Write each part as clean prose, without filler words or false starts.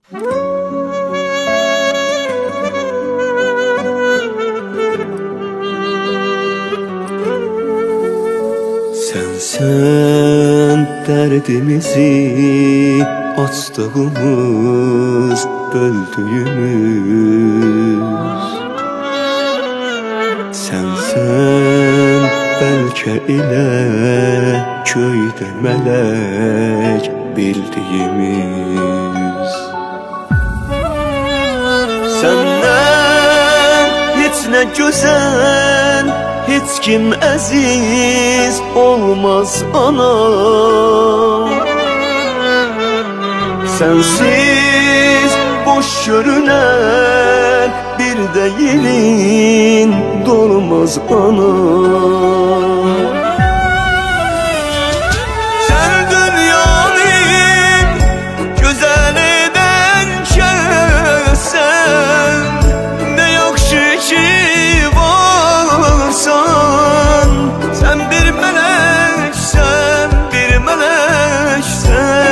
Sen derdimizi açtığımız, böldüğümüz. Sen belki ile köyde melek bildiğimiz. Senden hiç ne güzel, hiç kim aziz olmaz ana. Sensiz boş görünen bir de yerin dolmaz ana. Sen dünyanın güzel eden sen, ne yakşı ki varsan. Sen bir meleksen, bir meleksen.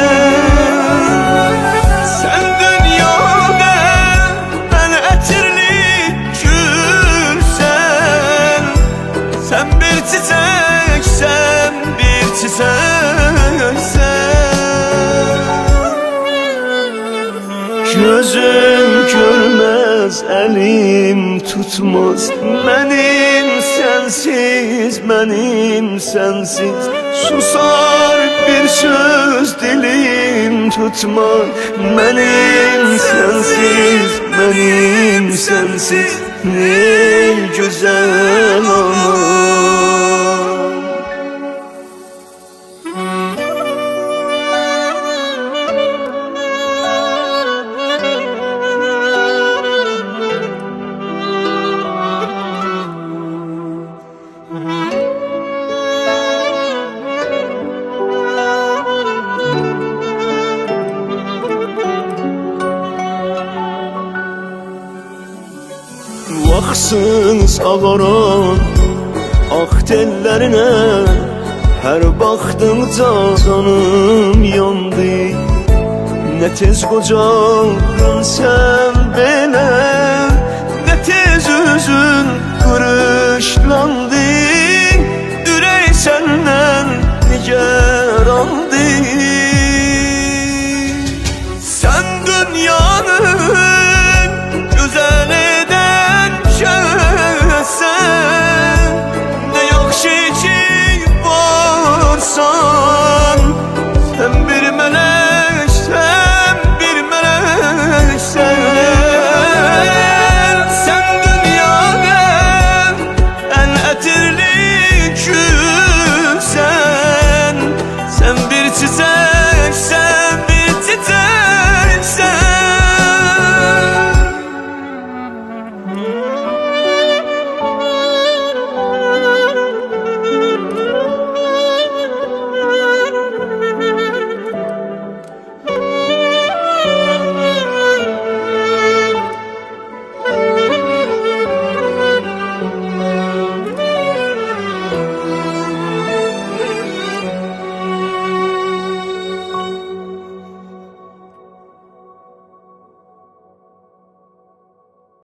Sen dünyada ben etirli gülsen. Sen bir çiçeksen, bir çiçeksen. Gözüm görmez, elim tutmaz. Benim sensiz, benim sensiz. Susar bir söz dilim tutmaz. Benim sensiz, benim sensiz. Ne güzel aman. Vaxtsız ağaran ah tellerine, her baxdıqca canım yandı. Ne tez qocaldın sen belə, ne tez üzün qırışlandı.